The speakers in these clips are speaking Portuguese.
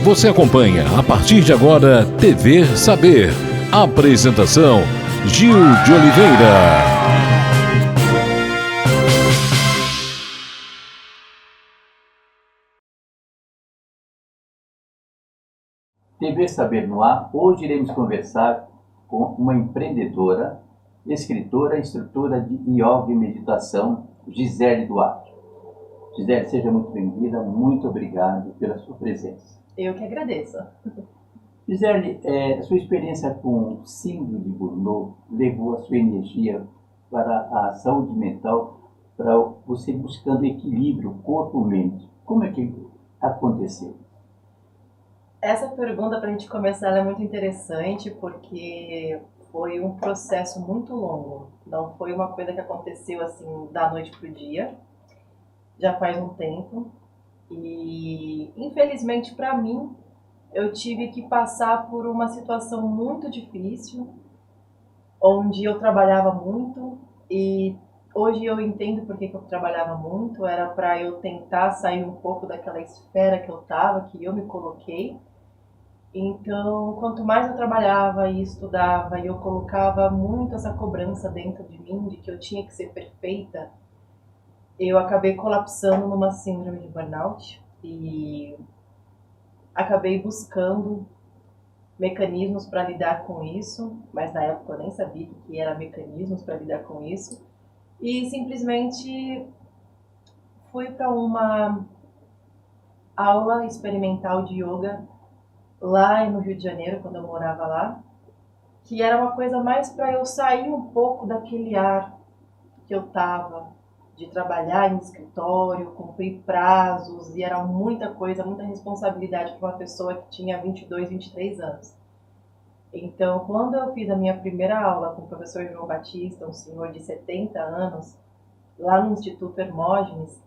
Você acompanha a partir de agora TV Saber. Apresentação Gil de Oliveira. TV Saber no ar. Hoje iremos conversar com uma empreendedora, escritora e instrutora de yoga e meditação, Gisele Duarte. Gisele, seja muito bem-vinda, muito obrigado pela sua presença. Eu que agradeço. Gisele, a sua experiência com síndrome de Burnout levou a sua energia para a saúde mental, para você buscando equilíbrio corpo-mente. Como é que aconteceu? Essa pergunta, para a gente começar, ela é muito interessante porque foi um processo muito longo. Não foi uma coisa que aconteceu assim da noite para o dia. Já faz um tempo. E, infelizmente, para mim, eu tive que passar por uma situação muito difícil, onde eu trabalhava muito e hoje eu entendo por que eu trabalhava muito. Era para eu tentar sair um pouco daquela esfera que eu estava, que eu me coloquei. Então, quanto mais eu trabalhava e estudava e eu colocava muito essa cobrança dentro de mim, de que eu tinha que ser perfeita, eu acabei colapsando numa síndrome de burnout e acabei buscando mecanismos para lidar com isso, mas na época eu nem sabia o que era mecanismos para lidar com isso, e simplesmente fui para uma aula experimental de yoga lá no Rio de Janeiro, quando eu morava lá, que era uma coisa mais para eu sair um pouco daquele ar que eu tava, de trabalhar em escritório, cumprir prazos, e era muita coisa, muita responsabilidade para uma pessoa que tinha 22, 23 anos. Então, quando eu fiz a minha primeira aula com o professor João Batista, um senhor de 70 anos, lá no Instituto Hermógenes,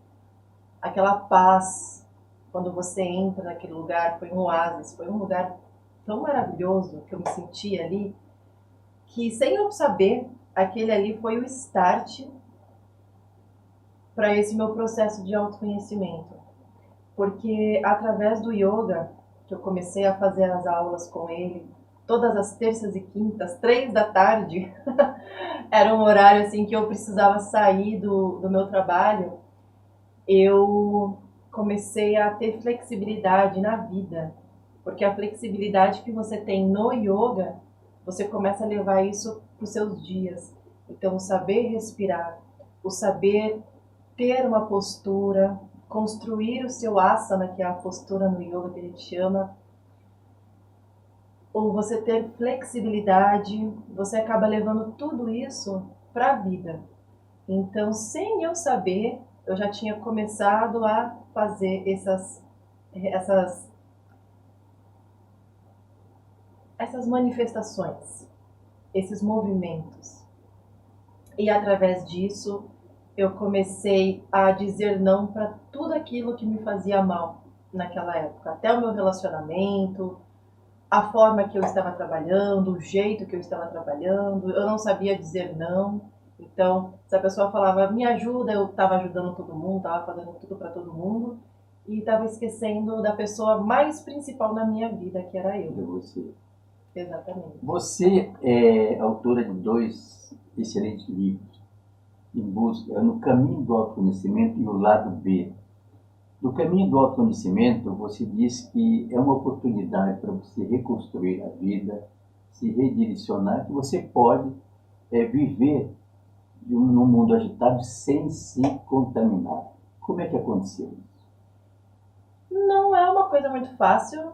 aquela paz, quando você entra naquele lugar, foi um oásis, foi um lugar tão maravilhoso que eu me senti ali, que sem eu saber, aquele ali foi o start para esse meu processo de autoconhecimento. Porque através do yoga, que eu comecei a fazer as aulas com ele, todas as terças e quintas, 3 da tarde, era um horário assim que eu precisava sair do meu trabalho, eu comecei a ter flexibilidade na vida. Porque a flexibilidade que você tem no yoga, você começa a levar isso para os seus dias. Então, o saber respirar, o saber ter uma postura, construir o seu asana, que é a postura no yoga que a gente chama, ou você ter flexibilidade, você acaba levando tudo isso para a vida. Então, sem eu saber, eu já tinha começado a fazer essas manifestações, esses movimentos. E através disso, eu comecei a dizer não para tudo aquilo que me fazia mal naquela época. Até o meu relacionamento, a forma que eu estava trabalhando, o jeito que eu estava trabalhando. Eu não sabia dizer não. Então, se a pessoa falava, me ajuda, eu estava ajudando todo mundo, estava fazendo tudo para todo mundo. E estava esquecendo da pessoa mais principal na minha vida, que era eu. Você. Exatamente. Você é autora de 2 excelentes livros, em busca, no caminho do autoconhecimento e o lado B. No caminho do autoconhecimento, você diz que é uma oportunidade para você reconstruir a vida, se redirecionar, que você pode viver num mundo agitado sem se contaminar. Como é que aconteceu isso? Não é uma coisa muito fácil,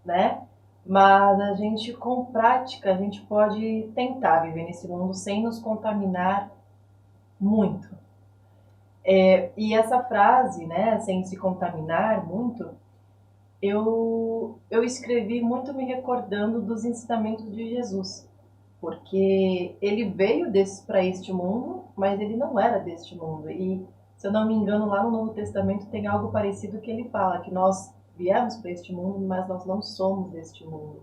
né? Mas a gente, com prática, a gente pode tentar viver nesse mundo sem nos contaminar muito. E essa frase, né, sem se contaminar muito, eu escrevi muito me recordando dos ensinamentos de Jesus. Porque ele veio para este mundo, mas ele não era deste mundo. E, se eu não me engano, lá no Novo Testamento tem algo parecido que ele fala, que nós viemos para este mundo, mas nós não somos deste mundo.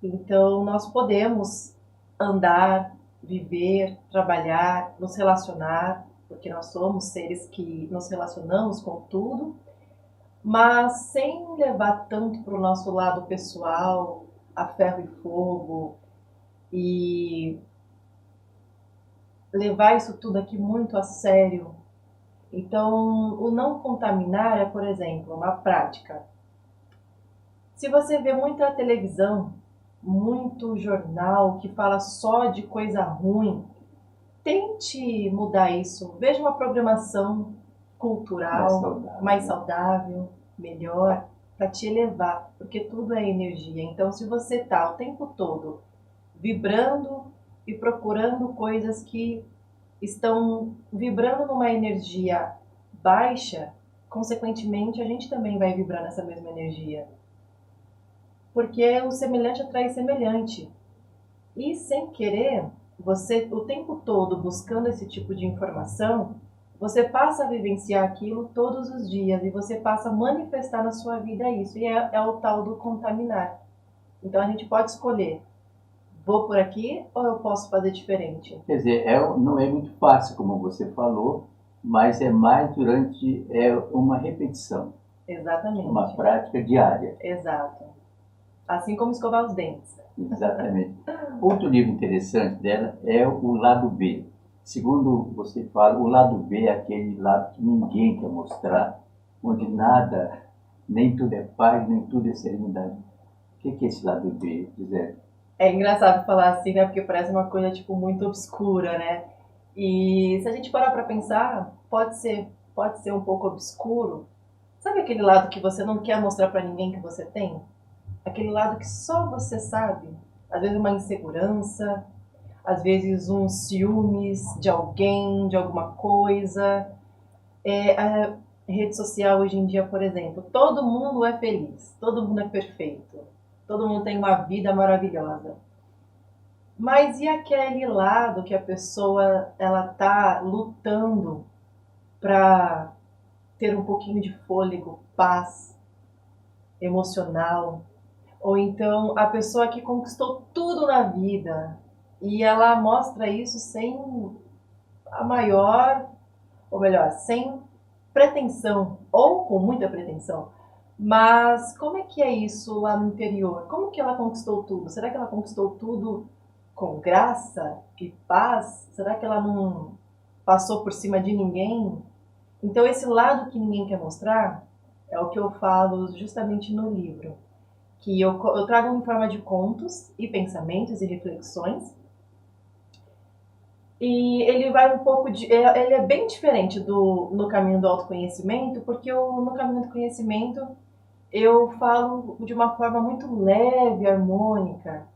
Então, nós podemos andar, viver, trabalhar, nos relacionar, porque nós somos seres que nos relacionamos com tudo, mas sem levar tanto para o nosso lado pessoal, a ferro e fogo, e levar isso tudo aqui muito a sério. Então, o não contaminar é, por exemplo, uma prática. Se você vê muita televisão, muito jornal que fala só de coisa ruim, tente mudar isso. Veja uma programação cultural mais saudável, melhor, para te elevar, porque tudo é energia. Então, se você está o tempo todo vibrando e procurando coisas que estão vibrando numa energia baixa, consequentemente a gente também vai vibrar nessa mesma energia. Porque o semelhante atrai semelhante. E sem querer, você o tempo todo buscando esse tipo de informação, você passa a vivenciar aquilo todos os dias e você passa a manifestar na sua vida isso. E é o tal do contaminar. Então a gente pode escolher, vou por aqui ou eu posso fazer diferente? Quer dizer, não é muito fácil, como você falou, mas é mais durante uma repetição, Exatamente. uma prática diária. Exato. Assim como escovar os dentes. Exatamente. Outro livro interessante dela é o Lado B. Segundo você fala, o lado B é aquele lado que ninguém quer mostrar, onde nada, nem tudo é paz, nem tudo é serenidade. O que é esse lado B, Gisele? É engraçado falar assim, né? Porque parece uma coisa, tipo, muito obscura, né? E se a gente parar pra pensar, pode ser um pouco obscuro. Sabe aquele lado que você não quer mostrar pra ninguém que você tem? Aquele lado que só você sabe. Às vezes uma insegurança, às vezes um ciúmes de alguém, de alguma coisa. A rede social hoje em dia, por exemplo, todo mundo é feliz, todo mundo é perfeito, todo mundo tem uma vida maravilhosa. Mas e aquele lado que a pessoa ela tá lutando para ter um pouquinho de fôlego, paz emocional, ou então a pessoa que conquistou tudo na vida e ela mostra isso sem a maior, ou melhor, sem pretensão ou com muita pretensão. Mas como é que é isso lá no interior? Como que ela conquistou tudo? Será que ela conquistou tudo com graça e paz? Será que ela não passou por cima de ninguém? Então esse lado que ninguém quer mostrar é o que eu falo justamente no livro, que eu trago em forma de contos e pensamentos e reflexões. E ele vai um pouco de. Ele é bem diferente do No Caminho do Autoconhecimento, porque no Caminho do Conhecimento eu falo de uma forma muito leve, harmônica.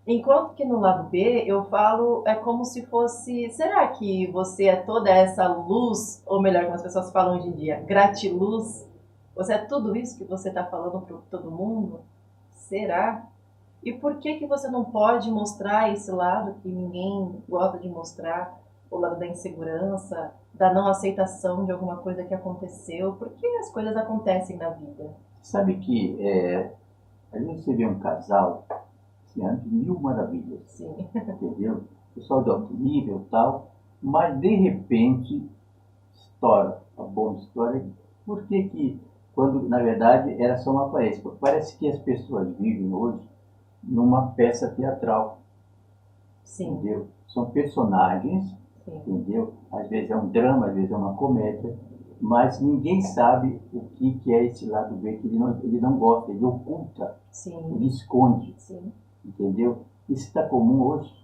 Enquanto que no lado B eu falo, é como se fosse. Será que você é toda essa luz, ou melhor, como as pessoas falam hoje em dia, gratiluz? Você é tudo isso que você está falando para todo mundo? Será? E por que que você não pode mostrar esse lado que ninguém gosta de mostrar, o lado da insegurança, da não aceitação de alguma coisa que aconteceu? Porque as coisas acontecem na vida. Sabe que a gente vê um casal assim, de mil maravilhas, Sim. entendeu? Pessoal de alto nível e tal, mas de repente estoura a bomba, história. Por que que, quando na verdade era só uma aparência? Porque parece que as pessoas vivem hoje numa peça teatral, Sim. entendeu? São personagens, Sim. entendeu? Às vezes é um drama, às vezes é uma comédia, mas ninguém sabe o que é esse lado B, que ele não gosta, ele oculta, Sim. ele esconde, Sim. entendeu? Isso está comum hoje.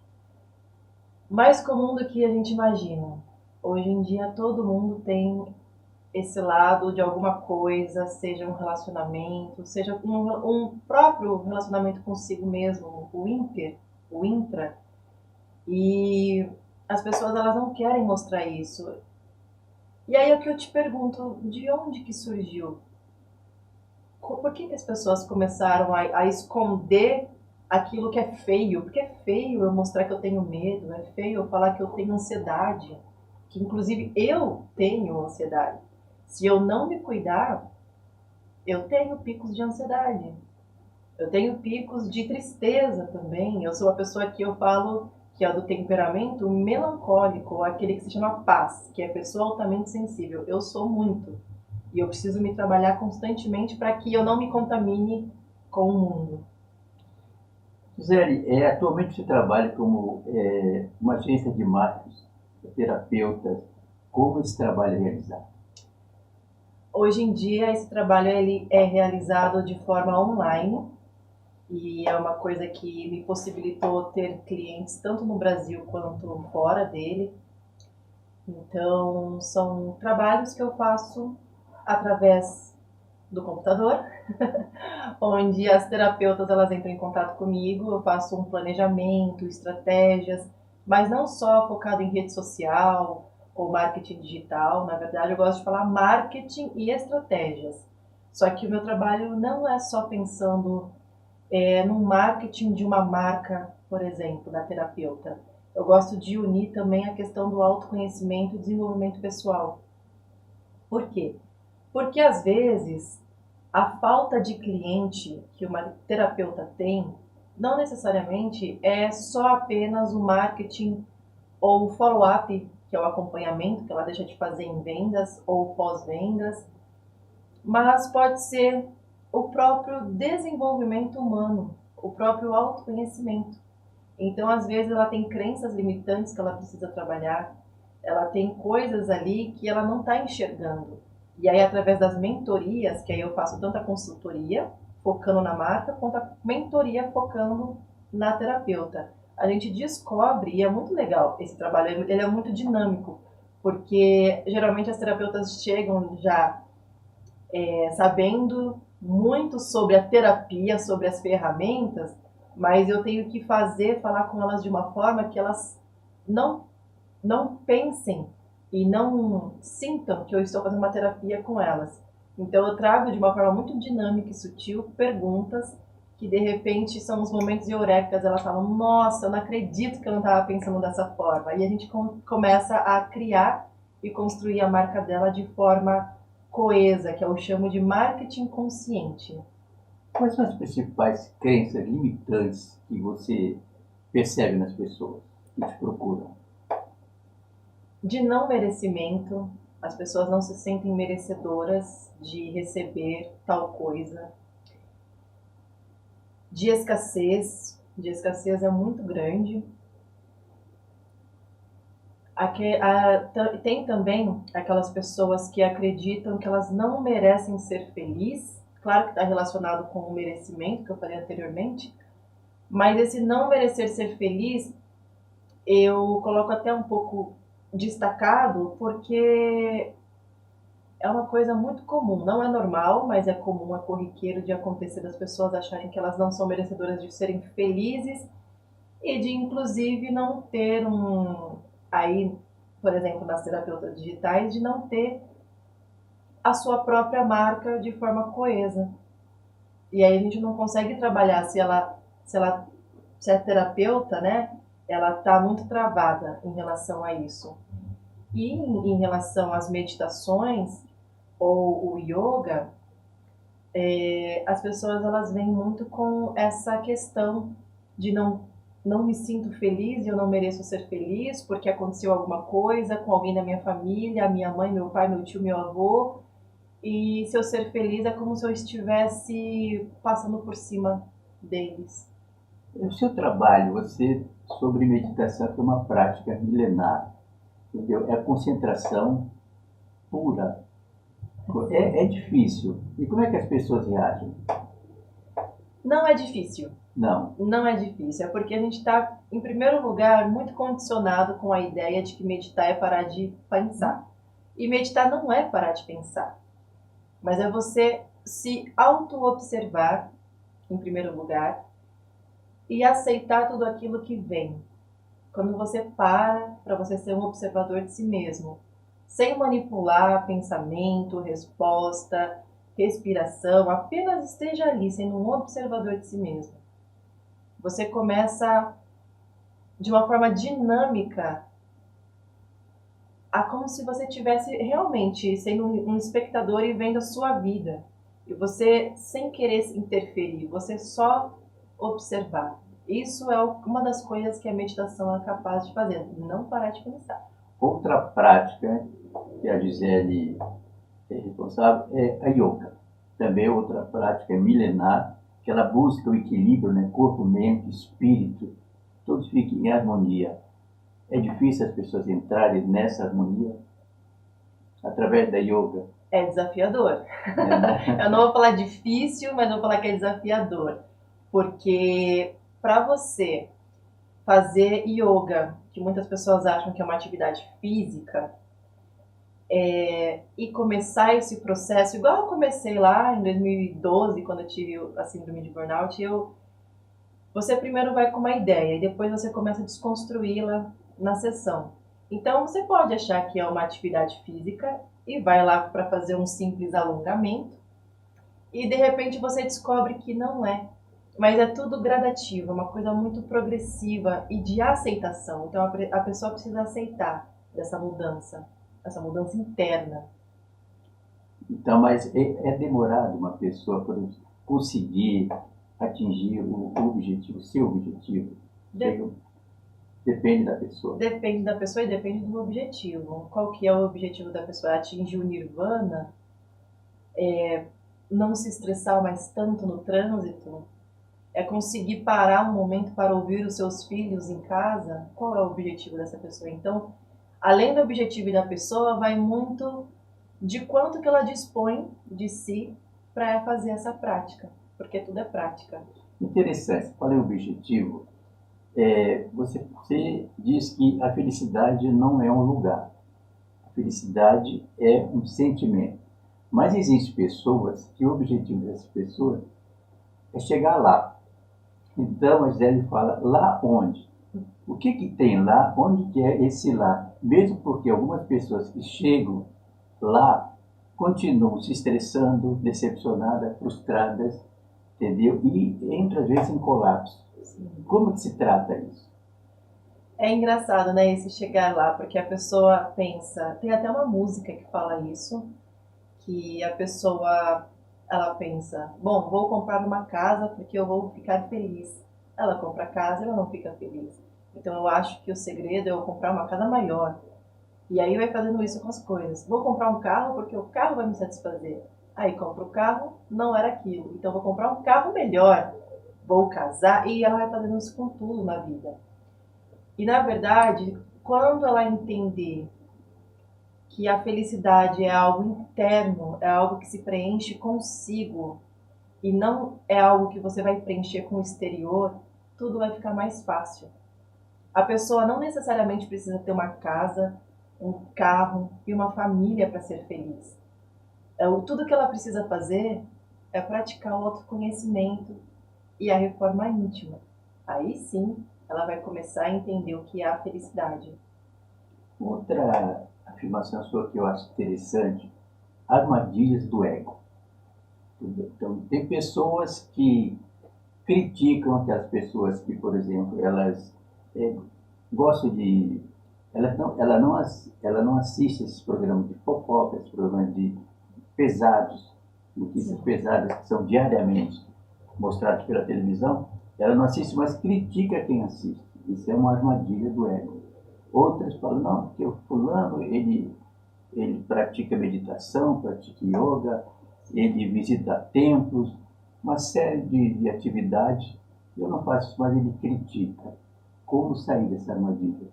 Mais comum do que a gente imagina. Hoje em dia todo mundo tem esse lado de alguma coisa, seja um relacionamento, seja um próprio relacionamento consigo mesmo, o inter, o intra. E as pessoas elas não querem mostrar isso. E aí é o que eu te pergunto, de onde que surgiu? Por que que as pessoas começaram a esconder aquilo que é feio? Porque é feio eu mostrar que eu tenho medo, é feio eu falar que eu tenho ansiedade, que inclusive eu tenho ansiedade. Se eu não me cuidar, eu tenho picos de ansiedade. Eu tenho picos de tristeza também. Eu sou a pessoa que eu falo que é do temperamento melancólico, aquele que se chama paz, que é a pessoa altamente sensível. Eu sou muito. E eu preciso me trabalhar constantemente para que eu não me contamine com o mundo. Gisele, atualmente você trabalha como uma agência de marketing, terapeuta. Como esse trabalho é realizado? Hoje em dia, esse trabalho ele é realizado de forma online e é uma coisa que me possibilitou ter clientes tanto no Brasil quanto fora dele. Então, são trabalhos que eu faço através do computador, onde as terapeutas elas entram em contato comigo, eu faço um planejamento, estratégias, mas não só focado em rede social ou marketing digital, na verdade eu gosto de falar marketing e estratégias. Só que o meu trabalho não é só pensando no marketing de uma marca, por exemplo, da terapeuta. Eu gosto de unir também a questão do autoconhecimento e desenvolvimento pessoal. Por quê? Porque às vezes a falta de cliente que uma terapeuta tem não necessariamente é só apenas o marketing ou o follow-up, que é o acompanhamento que ela deixa de fazer em vendas ou pós-vendas, mas pode ser o próprio desenvolvimento humano, o próprio autoconhecimento. Então, às vezes, ela tem crenças limitantes que ela precisa trabalhar, ela tem coisas ali que ela não está enxergando. E aí, através das mentorias, que aí eu faço tanto a consultoria, focando na marca, quanto a mentoria focando na terapeuta. A gente descobre, e é muito legal esse trabalho, ele é muito dinâmico, porque geralmente as terapeutas chegam já sabendo muito sobre a terapia, sobre as ferramentas, mas eu tenho que falar com elas de uma forma que elas não, não pensem e não sintam que eu estou fazendo uma terapia com elas. Então eu trago de uma forma muito dinâmica e sutil perguntas que de repente são os momentos eurecas, elas falam, nossa, eu não acredito que eu não estava pensando dessa forma. E a gente começa a criar e construir a marca dela de forma coesa, que eu chamo de marketing consciente. Quais são as principais crenças limitantes que você percebe nas pessoas que te procuram? De não merecimento, as pessoas não se sentem merecedoras de receber tal coisa. De escassez é muito grande. Tem também aquelas pessoas que acreditam que elas não merecem ser felizes. Claro que está relacionado com o merecimento, que eu falei anteriormente. Mas esse não merecer ser feliz, eu coloco até um pouco destacado, porque é uma coisa muito comum. Não é normal, mas é comum, é corriqueiro de acontecer das pessoas acharem que elas não são merecedoras de serem felizes e de, inclusive, não ter aí, por exemplo, nas terapeutas digitais, de não ter a sua própria marca de forma coesa. E aí a gente não consegue trabalhar se a terapeuta, né, ela está muito travada em relação a isso. E em relação às meditações ou o yoga, as pessoas elas vêm muito com essa questão de não me sinto feliz e eu não mereço ser feliz porque aconteceu alguma coisa com alguém da minha família, minha mãe, meu pai, meu tio, meu avô, e se eu ser feliz é como se eu estivesse passando por cima deles. O seu trabalho, você, sobre meditação, é uma prática milenar, entendeu? É concentração pura. É difícil. E como é que as pessoas reagem? Não é difícil. Não. Não é difícil. É porque a gente está, em primeiro lugar, muito condicionado com a ideia de que meditar é parar de pensar. E meditar não é parar de pensar. Mas é você se auto-observar, em primeiro lugar, e aceitar tudo aquilo que vem. Quando você para você ser um observador de si mesmo, sem manipular pensamento, resposta, respiração, apenas esteja ali sendo um observador de si mesmo. Você começa de uma forma dinâmica, como se você estivesse realmente sendo um espectador e vendo a sua vida. E você, sem querer interferir, você só observar. Isso é uma das coisas que a meditação é capaz de fazer, não parar de pensar. Outra prática que a Gisele é responsável é a yoga. Também outra prática milenar, que ela busca o equilíbrio, né? Corpo, mente, espírito, todos fiquem em harmonia. É difícil as pessoas entrarem nessa harmonia através da yoga. É desafiador. Né? Eu não vou falar difícil, mas vou falar que é desafiador. Porque para você fazer yoga, que muitas pessoas acham que é uma atividade física, e começar esse processo, igual eu comecei lá em 2012, quando eu tive a síndrome de burnout, você primeiro vai com uma ideia e depois você começa a desconstruí-la na sessão. Então você pode achar que é uma atividade física e vai lá para fazer um simples alongamento e de repente você descobre que não é. Mas é tudo gradativo, é uma coisa muito progressiva e de aceitação. Então a pessoa precisa aceitar essa mudança interna. Então, mas é demorado uma pessoa para conseguir atingir o objetivo, o seu objetivo. Depende da pessoa. Depende da pessoa e depende do objetivo. Qual que é o objetivo da pessoa? Atingir o nirvana? Não se estressar mais tanto no trânsito? É conseguir parar um momento para ouvir os seus filhos em casa? Qual é o objetivo dessa pessoa? Então, além do objetivo da pessoa, vai muito de quanto que ela dispõe de si para fazer essa prática, porque tudo é prática. Interessante, qual é o objetivo? Você diz que a felicidade não é um lugar, a felicidade é um sentimento. Mas existem pessoas que o objetivo dessas pessoas é chegar lá. Então a Gisele fala, lá onde? O que tem lá? Onde que é esse lá? Mesmo porque algumas pessoas que chegam lá continuam se estressando, decepcionadas, frustradas, entendeu? E entram às vezes em colapso. Como que se trata isso? É engraçado, né, esse chegar lá, porque a pessoa pensa, tem até uma música que fala isso, que a pessoa, ela pensa, bom, vou comprar uma casa porque eu vou ficar feliz. Ela compra a casa e ela não fica feliz. Então eu acho que o segredo é eu comprar uma casa maior. E aí vai fazendo isso com as coisas. Vou comprar um carro porque o carro vai me satisfazer. Aí compro o carro, não era aquilo. Então vou comprar um carro melhor. Vou casar. E ela vai fazendo isso com tudo na vida. E na verdade, quando ela entender que a felicidade é algo interno, é algo que se preenche consigo e não é algo que você vai preencher com o exterior, tudo vai ficar mais fácil. A pessoa não necessariamente precisa ter uma casa, um carro e uma família para ser feliz. Tudo que ela precisa fazer é praticar o autoconhecimento e a reforma íntima. Aí sim, ela vai começar a entender o que é a felicidade. Outra afirmação sua que eu acho interessante, armadilhas do ego. Então, tem pessoas que criticam aquelas pessoas que, por exemplo, elas gostam de... Ela não assiste esses programas de fofoca, esses programas de pesados, notícias pesadas que são diariamente mostrados pela televisão. Ela não assiste, mas critica quem assiste. Isso é uma armadilha do ego. Outras falam, não, porque o fulano, ele pratica meditação, pratica yoga, ele visita templos, uma série de atividades. Eu não faço isso, mas ele critica. Como sair dessa armadilha?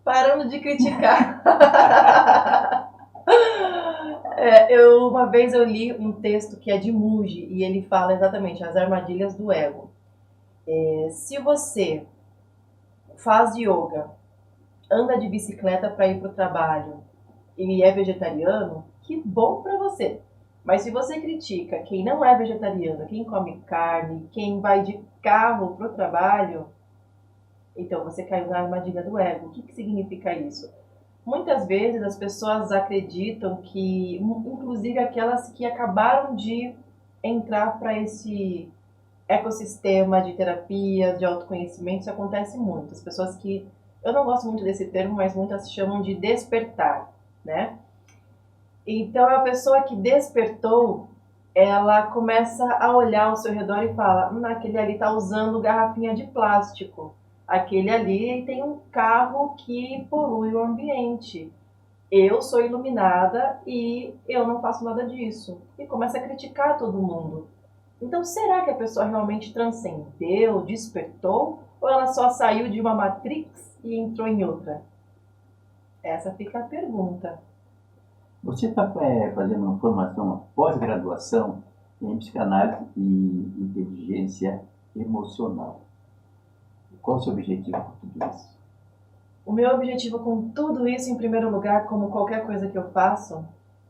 Parando de criticar. Uma vez eu li um texto que é de Muji e ele fala exatamente as armadilhas do ego. Se você faz yoga, anda de bicicleta para ir para o trabalho e é vegetariano, que bom para você. Mas se você critica quem não é vegetariano, quem come carne, quem vai de carro para o trabalho, então você caiu na armadilha do ego. O que significa isso? Muitas vezes as pessoas acreditam que, inclusive aquelas que acabaram de entrar para esse ecossistema de terapias, de autoconhecimento, isso acontece muito. As pessoas que, eu não gosto muito desse termo, mas muitas chamam de despertar, né? Então a pessoa que despertou, ela começa a olhar ao seu redor e fala, aquele ali está usando garrafinha de plástico. Aquele ali tem um carro que polui o ambiente. eu sou iluminada e eu não faço nada disso. E começa a criticar todo mundo. Então, será que a pessoa realmente transcendeu, despertou? Ou ela só saiu de uma matrix e entrou em outra? Essa fica a pergunta. Você está fazendo uma formação, uma pós-graduação em psicanálise e inteligência emocional. Qual o seu objetivo com tudo isso? O meu objetivo com tudo isso, em primeiro lugar, como qualquer coisa que eu faço,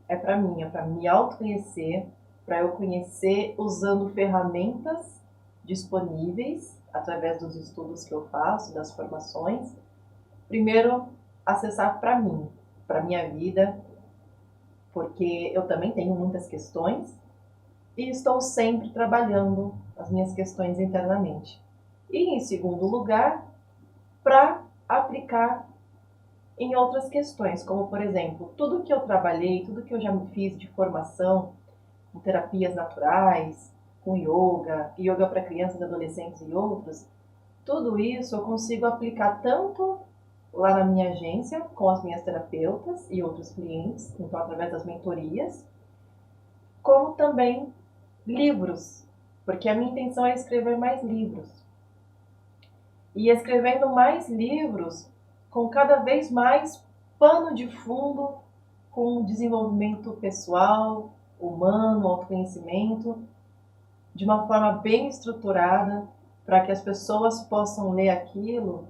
é para mim, é para me autoconhecer, para eu conhecer usando ferramentas disponíveis através dos estudos que eu faço, das formações. Primeiro, acessar para mim, para minha vida, porque eu também tenho muitas questões e estou sempre trabalhando as minhas questões internamente. E, em segundo lugar, para aplicar em outras questões, como, por exemplo, tudo que eu trabalhei, tudo que eu já fiz de formação com terapias naturais, com yoga, yoga para crianças, adolescentes e outros, tudo isso eu consigo aplicar tanto lá na minha agência, com as minhas terapeutas e outros clientes, então através das mentorias, como também livros, porque a minha intenção é escrever mais livros. E escrevendo mais livros, com cada vez mais pano de fundo com desenvolvimento pessoal, humano, autoconhecimento, de uma forma bem estruturada, para que as pessoas possam ler aquilo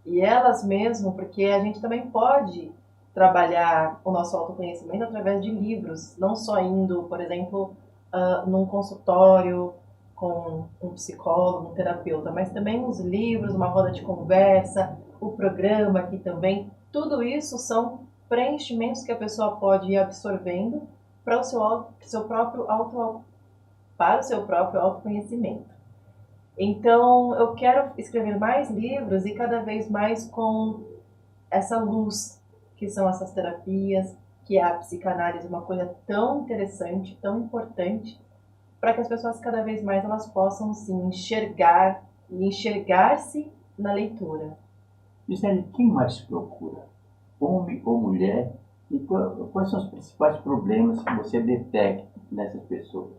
e elas mesmas, porque a gente também pode trabalhar o nosso autoconhecimento através de livros, não só indo, por exemplo, num consultório com um psicólogo, um terapeuta, mas também os livros, uma roda de conversa, o programa aqui também. Tudo isso são preenchimentos que a pessoa pode ir absorvendo para para o seu próprio autoconhecimento. Então, eu quero escrever mais livros e cada vez mais com essa luz que são essas terapias, que é a psicanálise, uma coisa tão interessante, tão importante, para que as pessoas cada vez mais elas possam se enxergar e enxergar-se na leitura. Gisele, quem mais procura? Homem ou mulher? E quais são os principais problemas que você detecta nessas pessoas?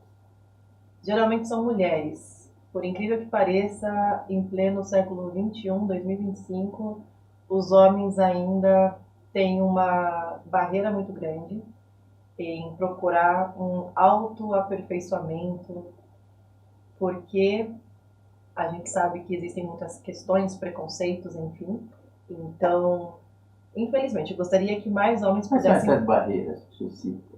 Geralmente são mulheres. Por incrível que pareça, em pleno século XXI, 2025, os homens ainda têm uma barreira muito grande em procurar um autoaperfeiçoamento, porque a gente sabe que existem muitas questões, preconceitos, enfim. Então, infelizmente, eu gostaria que mais homens Quais são pudessem... essas barreiras que você cita?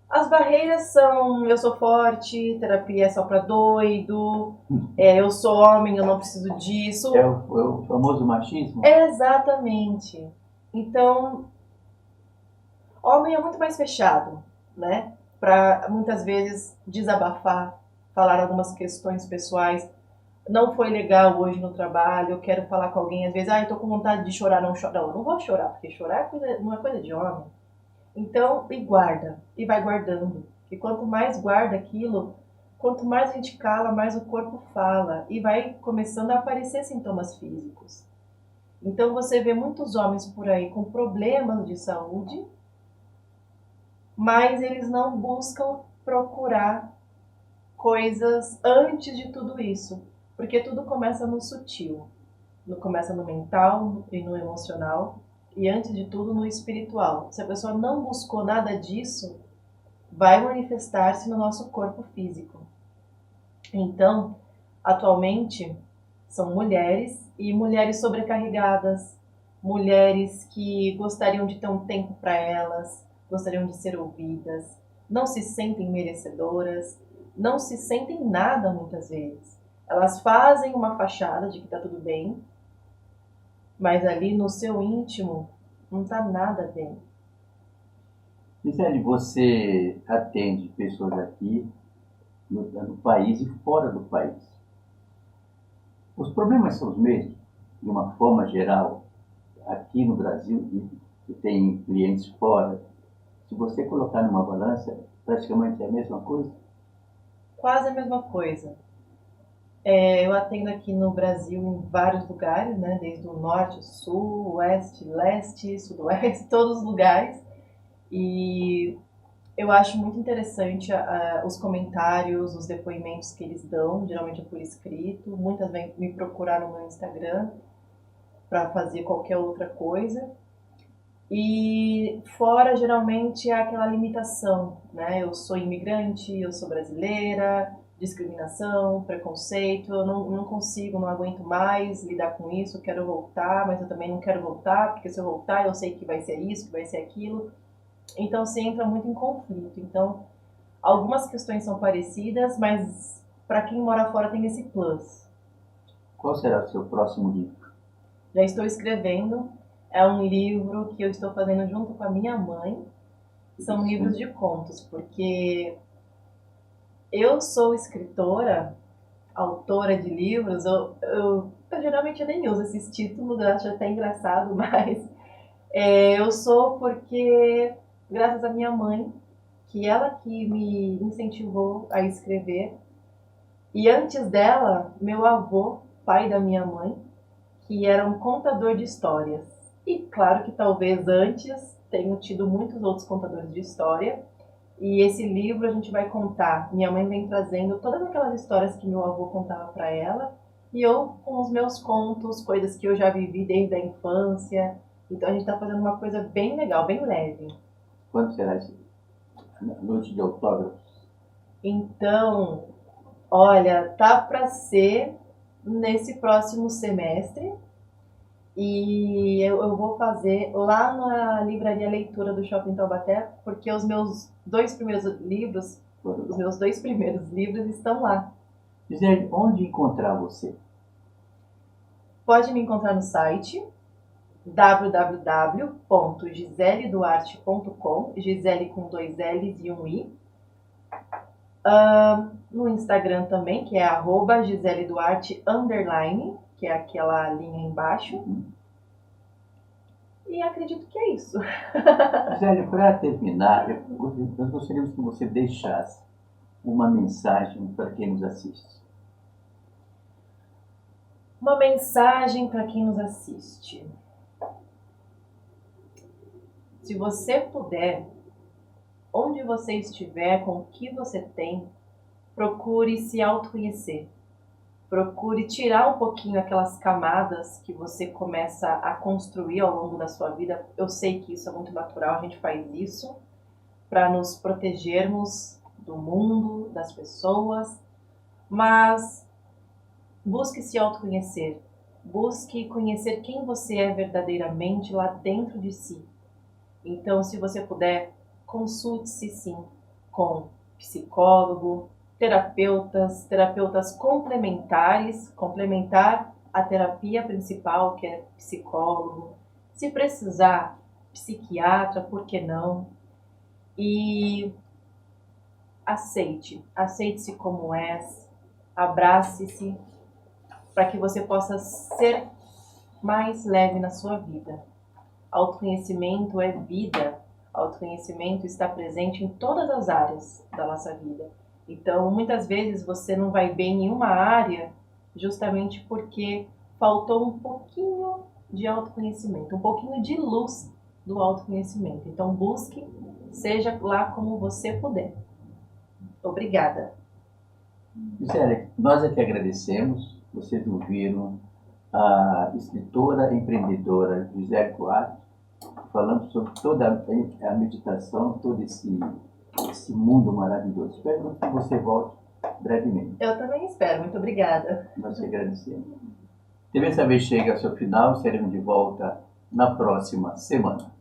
As barreiras são: eu sou forte, terapia é só pra doido, eu sou homem, eu não preciso disso. É o famoso machismo? Exatamente. Então, homem é muito mais fechado, né? Para muitas vezes desabafar, falar algumas questões pessoais. Não foi legal hoje no trabalho, eu quero falar com alguém, às vezes, eu tô com vontade de chorar, não chora. Não, eu não vou chorar, porque chorar não é coisa de homem. Então, e guarda, e vai guardando. E quanto mais guarda aquilo, quanto mais a gente cala, mais o corpo fala. E vai começando a aparecer sintomas físicos. Então, você vê muitos homens por aí com problemas de saúde, mas eles não buscam procurar coisas antes de tudo isso. Porque tudo começa no sutil. Começa no mental e no emocional. E antes de tudo no espiritual. Se a pessoa não buscou nada disso, vai manifestar-se no nosso corpo físico. Então, atualmente, são mulheres e mulheres sobrecarregadas, mulheres que gostariam de ter um tempo para elas, gostariam de ser ouvidas, não se sentem merecedoras, não se sentem nada muitas vezes. Elas fazem uma fachada de que está tudo bem, mas ali no seu íntimo não está nada bem. Gisele, você atende pessoas aqui no país e fora do país. Os problemas são os mesmos, de uma forma geral, aqui no Brasil, e tem clientes fora. Se você colocar numa balança, praticamente é a mesma coisa? Quase a mesma coisa. Eu atendo aqui no Brasil em vários lugares, né? Desde o norte, sul, oeste, leste, sudoeste, todos os lugares. E eu acho muito interessante os comentários, os depoimentos que eles dão, geralmente é por escrito. Muitas vêm me procurar no meu Instagram para fazer qualquer outra coisa. E fora, geralmente, é aquela limitação, né? Eu sou imigrante, eu sou brasileira, discriminação, preconceito, eu não consigo, não aguento mais lidar com isso, eu quero voltar, mas eu também não quero voltar, porque se eu voltar eu sei que vai ser isso, que vai ser aquilo. Então, se entra muito em conflito. Então, algumas questões são parecidas, mas para quem mora fora tem esse plus. Qual será o seu próximo livro? Já estou escrevendo, é um livro que eu estou fazendo junto com a minha mãe. São livros de contos, porque eu sou escritora, autora de livros, eu geralmente nem uso esses títulos, eu acho até engraçado, mas eu sou porque, graças à minha mãe, que ela que me incentivou a escrever, e antes dela, meu avô, pai da minha mãe, que era um contador de histórias. E claro que talvez antes tenham tido muitos outros contadores de história. E esse livro a gente vai contar. Minha mãe vem trazendo todas aquelas histórias que meu avô contava para ela. E eu com os meus contos, coisas que eu já vivi desde a infância. Então a gente está fazendo uma coisa bem legal, bem leve. Quando será esse? Noite de autógrafos? Então, olha, tá para ser nesse próximo semestre. E eu vou fazer lá na Livraria Leitura do Shopping Taubaté, porque os meus dois primeiros livros estão lá. Gisele, onde encontrar você? Pode me encontrar no site www.giseleduarte.com, Gisele com 2 L's e um I. No Instagram também, que é @GiseleDuarte_, que é aquela linha embaixo. E acredito que é isso. Gisele, para terminar, nós gostaríamos que você deixasse uma mensagem para quem nos assiste. Uma mensagem para quem nos assiste. Se você puder, onde você estiver, com o que você tem, procure se autoconhecer. Procure tirar um pouquinho aquelas camadas que você começa a construir ao longo da sua vida. Eu sei que isso é muito natural, a gente faz isso para nos protegermos do mundo, das pessoas, mas busque se autoconhecer. Busque conhecer quem você é verdadeiramente lá dentro de si. Então, se você puder, consulte-se sim com psicólogo, terapeutas complementares, complementar a terapia principal, que é psicólogo. Se precisar, psiquiatra, por que não? E aceite-se como és, abrace-se, para que você possa ser mais leve na sua vida. Autoconhecimento é vida. Autoconhecimento está presente em todas as áreas da nossa vida. Então, muitas vezes você não vai bem em uma área justamente porque faltou um pouquinho de autoconhecimento, um pouquinho de luz do autoconhecimento. Então, busque, seja lá como você puder. Obrigada. Gisele, nós é que agradecemos. Vocês ouviram a escritora empreendedora Gisele Duarte falando sobre toda a meditação, todo esse mundo maravilhoso. Espero que você volte brevemente. Eu também espero. Muito obrigada. Nós te agradecemos. TV Saber chega ao seu final. Estaremos de volta na próxima semana.